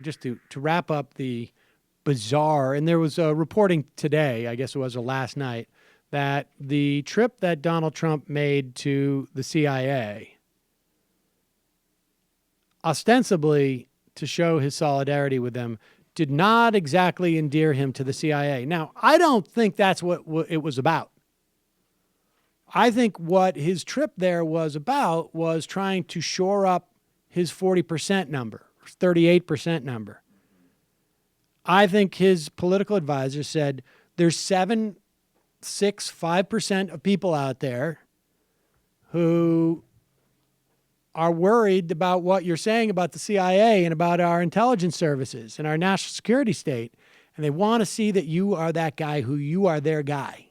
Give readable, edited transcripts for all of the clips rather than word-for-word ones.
just to wrap up the bizarre, and there was a reporting today, I guess it was, or last night, that the trip that Donald Trump made to the CIA, ostensibly to show his solidarity with them, did not exactly endear him to the CIA. Now, I don't think that's what it was about. I think what his trip there was about was trying to shore up his 40% number, 38% number. I think his political advisor said there's 5% of people out there who are worried about what you're saying about the CIA and about our intelligence services and our national security state. And they want to see that you are that guy, who you are their guy.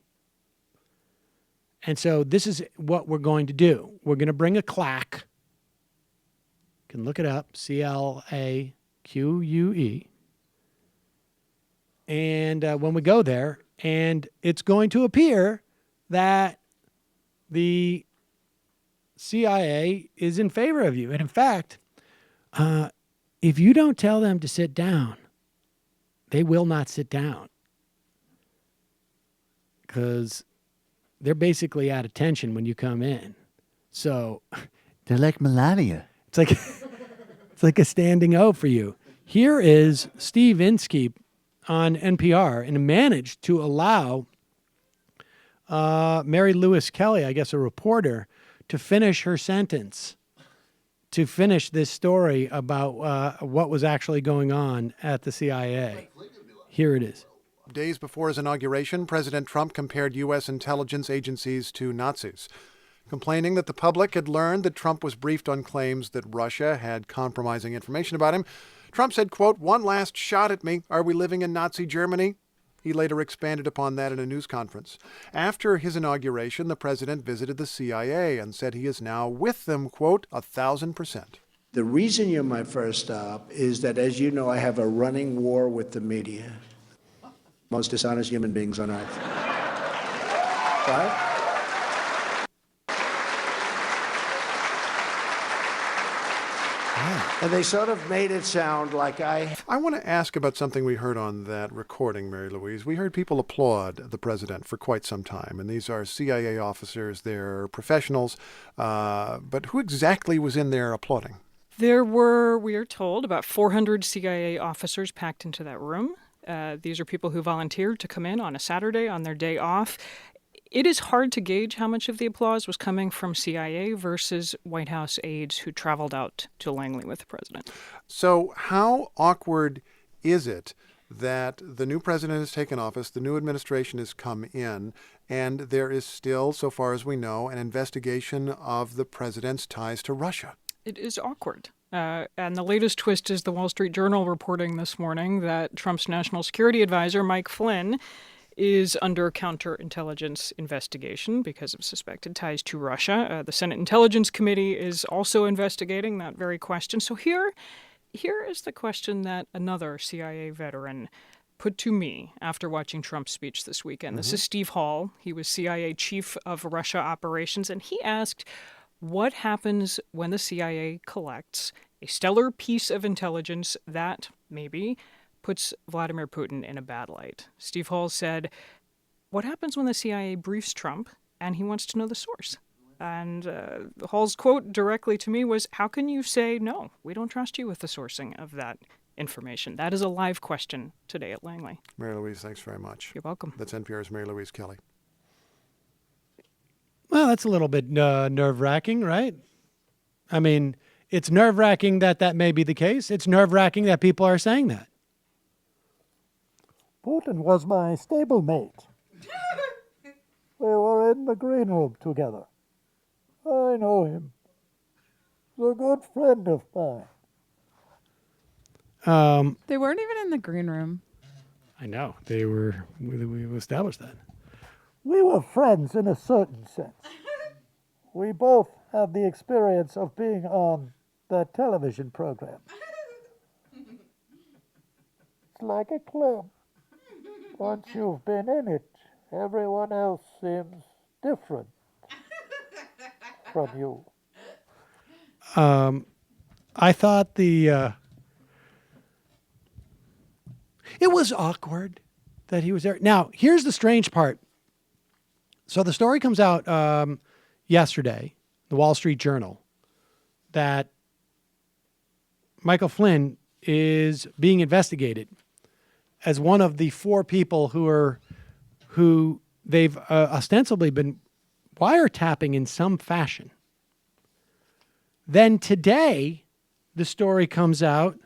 And so this is what we're going to do. We're going to bring a claque. You can look it up, CLAQUE. And when we go there, and it's going to appear that the CIA is in favor of you. And in fact, if you don't tell them to sit down, they will not sit down. Because they're basically out of tension when you come in. So they're like Melania. It's like a standing O for you. Here is Steve Inskeep on NPR, and managed to allow Mary Louise Kelly, I guess a reporter, to finish her sentence, to finish this story about what was actually going on at the CIA. Here it is. Days before his inauguration, President Trump compared U.S. intelligence agencies to Nazis, complaining that the public had learned that Trump was briefed on claims that Russia had compromising information about him. Trump said, quote, "One last shot at me. Are we living in Nazi Germany?" He later expanded upon that in a news conference. After his inauguration, the president visited the CIA and said he is now with them, quote, 1,000%. The reason you're my first stop is that, as you know, I have a running war with the media. Most dishonest human beings on earth. Right? And they sort of made it sound like I want to ask about something we heard on that recording, Mary Louise. We heard people applaud the president for quite some time, and these are CIA officers, they're professionals, but who exactly was in there applauding? There were, we are told, about 400 CIA officers packed into that room. These are people who volunteered to come in on a Saturday on their day off. It is hard to gauge how much of the applause was coming from CIA versus White House aides who traveled out to Langley with the president. So how awkward is it that the new president has taken office, the new administration has come in, and there is still, so far as we know, an investigation of the president's ties to Russia? It is awkward. And the latest twist is the Wall Street Journal reporting this morning that Trump's national security advisor, Mike Flynn, is under counterintelligence investigation because of suspected ties to Russia. The Senate Intelligence Committee is also investigating that very question. So here is the question that another CIA veteran put to me after watching Trump's speech this weekend. This is Steve Hall. He was CIA chief of Russia operations, and he asked, what happens when the CIA collects a stellar piece of intelligence that maybe puts Vladimir Putin in a bad light? Steve Hall said, what happens when the CIA briefs Trump and he wants to know the source? And Hall's quote directly to me was, how can you say, no, we don't trust you with the sourcing of that information? That is a live question today at Langley. Mary Louise, thanks very much. You're welcome. That's NPR's Mary Louise Kelly. Well, that's a little bit nerve-wracking, right? I mean, it's nerve-wracking that may be the case. It's nerve-wracking that people are saying that. Putin was my stablemate. We were in the green room together. I know him. He's a good friend of mine. They weren't even in the green room. I know. We established that. We were friends in a certain sense. We both had the experience of being on that television program. It's like a club. Once you've been in it, everyone else seems different from you. I thought the It was awkward that he was there. Now, here's the strange part. So the story comes out yesterday, the Wall Street Journal, that Michael Flynn is being investigated as one of the 4 people who they've ostensibly been wiretapping in some fashion. Then today, the story comes out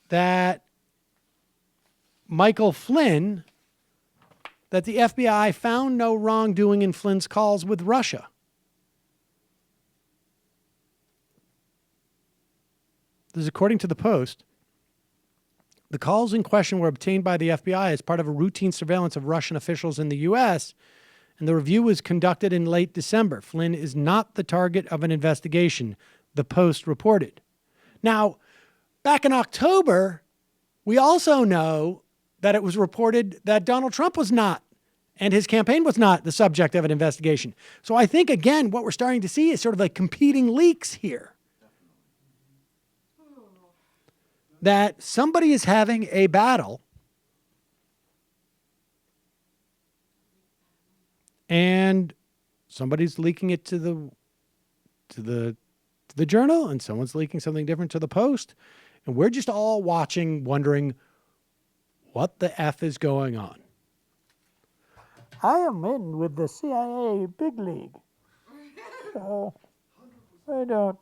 that Michael Flynn, that the FBI found no wrongdoing in Flynn's calls with Russia. This is according to the Post. The calls in question were obtained by the FBI as part of a routine surveillance of Russian officials in the U.S., and the review was conducted in late December. Flynn is not the target of an investigation, the Post reported. Now, back in October, we also know that it was reported that Donald Trump was not, and his campaign was not, the subject of an investigation. So I think, again, what we're starting to see is sort of like competing leaks here. That somebody is having a battle and somebody's leaking it to the Journal, and someone's leaking something different to the Post, and we're just all watching, wondering what the F is going on. I am in with the CIA big league. I don't.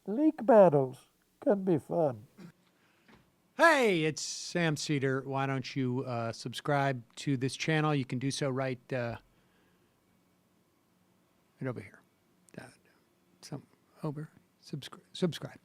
Leak battles can be fun. Hey, it's Sam Seder. Why don't you subscribe to this channel? You can do so right over here. Over. Subscribe.